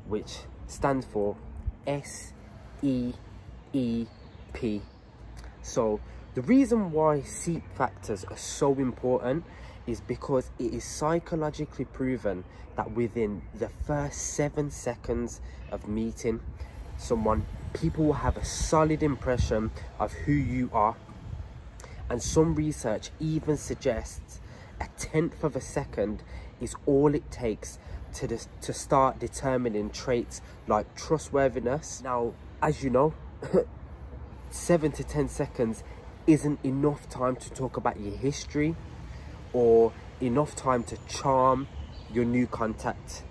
which stands for SEEP. So the reason why Seep factors are so important is because it is psychologically proven that within the first 7 seconds of meeting someone, people will have a solid impression of who you are. And some research even suggests 1/10 of a second is all it takes to start determining traits like trustworthiness. Now, as you know, 7 to 10 seconds isn't enough time to talk about your history or enough time to charm your new contact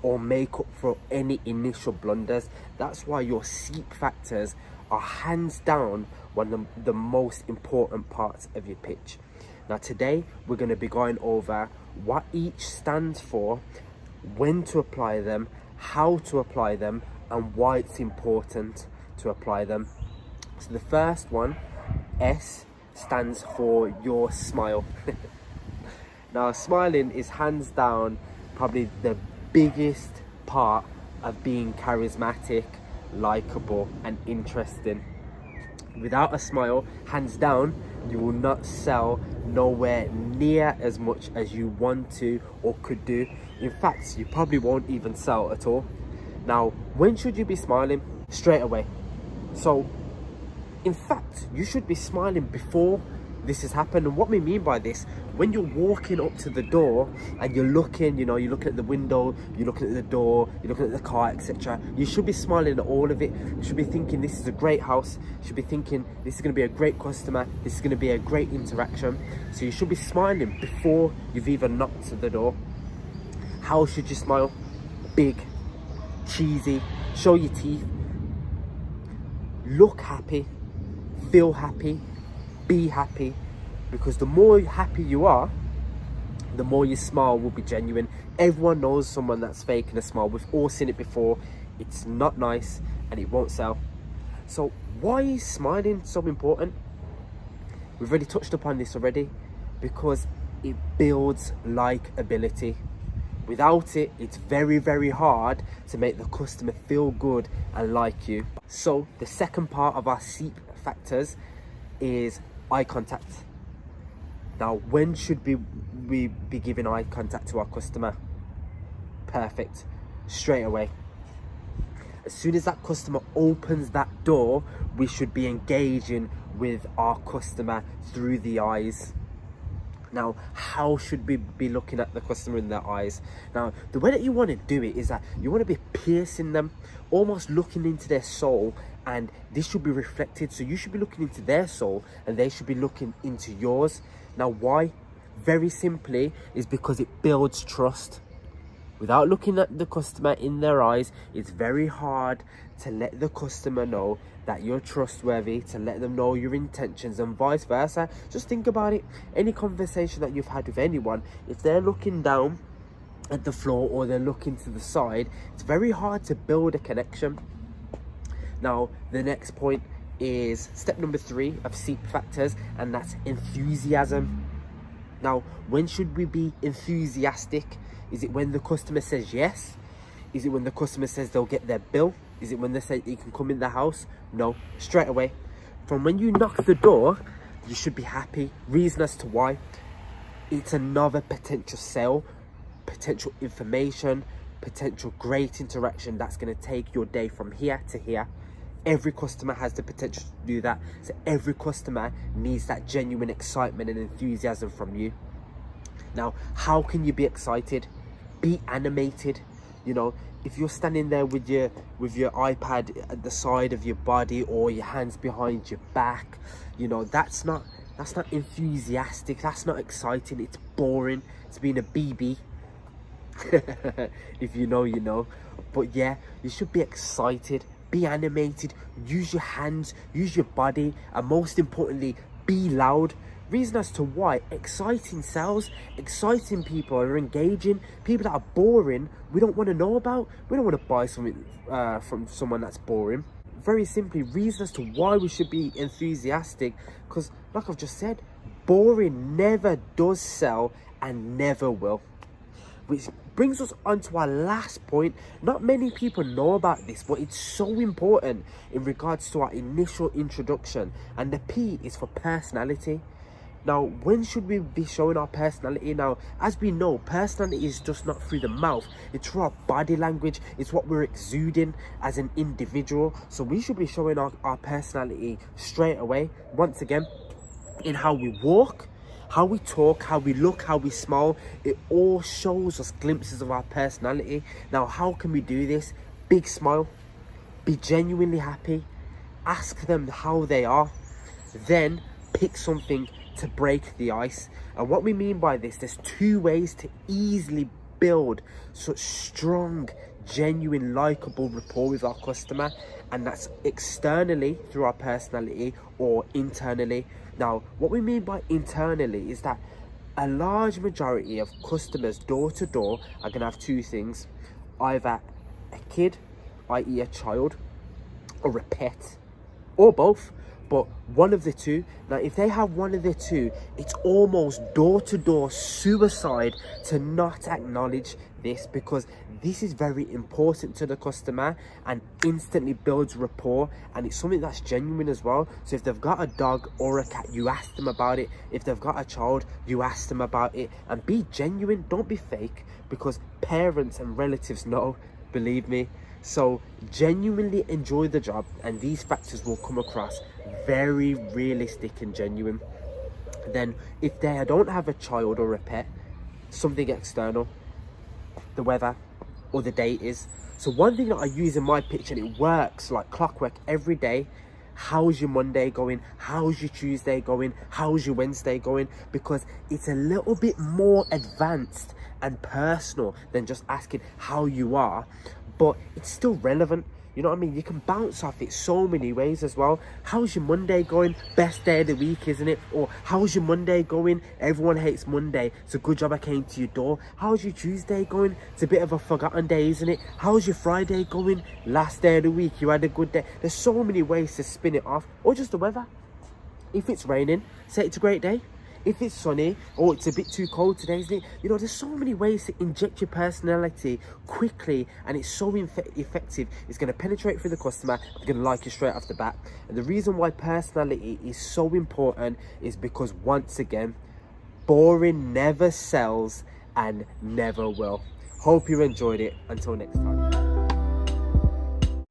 or make up for any initial blunders. That's why your Seep factors are hands down one of the most important parts of your pitch. Now today we're going to be going over what each stands for, when to apply them, how to apply them, and why it's important to apply them. So the first one, S, stands for your smile. Now smiling is hands down probably the biggest part of being charismatic, likable and interesting. Without a smile, hands down, you will not sell nowhere near as much as you want to or could do. In fact, you probably won't even sell at all. Now, when should you be smiling? Straight away. So in fact, you should be smiling before this has happened. And what we mean by this, when you're walking up to the door and you're looking, you're looking at the window, you're looking at the door, you're looking at the car, etc., you should be smiling at all of it. You should be thinking this is a great house. You should be thinking this is going to be a great customer, this is going to be a great interaction. So you should be smiling before you've even knocked at the door. How should you smile? Big, cheesy, show your teeth, look happy, feel happy, be happy, because the more happy you are, the more your smile will be genuine. Everyone knows someone that's faking a smile. We've all seen it before. It's not nice and it won't sell. So why is smiling so important? We've already touched upon this already, because it builds likability. Without it, it's very, very hard to make the customer feel good and like you. So the second part of our Seep factors is eye contact. Now, when should we be giving eye contact to our customer? Perfect. Straight away. As soon as that customer opens that door, we should be engaging with our customer through the eyes. Now, how should we be looking at the customer in their eyes? Now, the way that you want to do it is that you want to be piercing them, almost looking into their soul, and this should be reflected. So you should be looking into their soul and they should be looking into yours. Now, why? Very simply, is because it builds trust. Without looking at the customer in their eyes, it's very hard to let the customer know that you're trustworthy, to let them know your intentions, and vice versa. Just think about it. Any conversation that you've had with anyone, if they're looking down at the floor or they're looking to the side, it's very hard to build a connection. Now, the next point is step number 3 of Seep factors, and that's enthusiasm. Now, when should we be enthusiastic? Is it when the customer says yes? Is it when the customer says they'll get their bill? Is it when they say you can come in the house? No, straight away. From when you knock the door, you should be happy. Reason as to why: it's another potential sale, potential information, potential great interaction that's going to take your day from here to here. Every customer has the potential to do that. So every customer needs that genuine excitement and enthusiasm from you. Now, how can you be excited? Be animated. If you're standing there with your iPad at the side of your body or your hands behind your back, that's not enthusiastic. That's not exciting. It's boring. It's being a BB. If you know, you know. But yeah, you should be excited. Be animated. Use your hands. Use your body. And most importantly, be loud. Reason as to why: exciting sells. Exciting people are engaging. People that are boring, we don't want to know about. We don't want to buy something from someone that's boring. Very simply, reason as to why we should be enthusiastic, because like I've just said, boring never does sell and never will. Which brings us on to our last point. Not many people know about this, but it's so important in regards to our initial introduction. And the P is for personality. Now, when should we be showing our personality? Now, as we know, personality is just not through the mouth. It's through our body language. It's what we're exuding as an individual. So we should be showing our personality straight away. Once again, in how we walk, how we talk, how we look, how we smile. It all shows us glimpses of our personality. Now, how can we do this? Big smile. Be genuinely happy. Ask them how they are. Then pick something to break the ice. And what we mean by this, there's two ways to easily build such strong, genuine, likable rapport with our customer, and that's externally through our personality or internally. Now, what we mean by internally is that a large majority of customers door to door are going to have two things: either a kid, i.e. a child, or a pet, or both. But one of the two. Now, if they have one of the two, it's almost door-to-door suicide to not acknowledge this, because this is very important to the customer and instantly builds rapport, and it's something that's genuine as well. So if they've got a dog or a cat, you ask them about it. If they've got a child, you ask them about it, and be genuine. Don't be fake, because parents and relatives know, believe me. So genuinely enjoy the job, and these factors will come across very realistic and genuine. Then if they don't have a child or a pet, something external, the weather or the date is. So one thing that I use in my pitch, and it works like clockwork every day: how's your Monday going? How's your Tuesday going? How's your Wednesday going? Because it's a little bit more advanced and personal than just asking how you are, but it's still relevant. You know what I mean? You can bounce off it so many ways as well. How's your Monday going? Best day of the week, isn't it? Or how's your Monday going? Everyone hates Monday. It's a good job I came to your door. How's your Tuesday going? It's a bit of a forgotten day, isn't it? How's your Friday going? Last day of the week, you had a good day. There's so many ways to spin it off. Or just the weather. If it's raining, say it's a great day. If it's sunny, or it's a bit too cold today, isn't it? You know, there's so many ways to inject your personality quickly, and it's so effective. It's going to penetrate through the customer. They're going to like you straight off the bat. And the reason why personality is so important is because, once again, boring never sells and never will. Hope you enjoyed it. Until next time.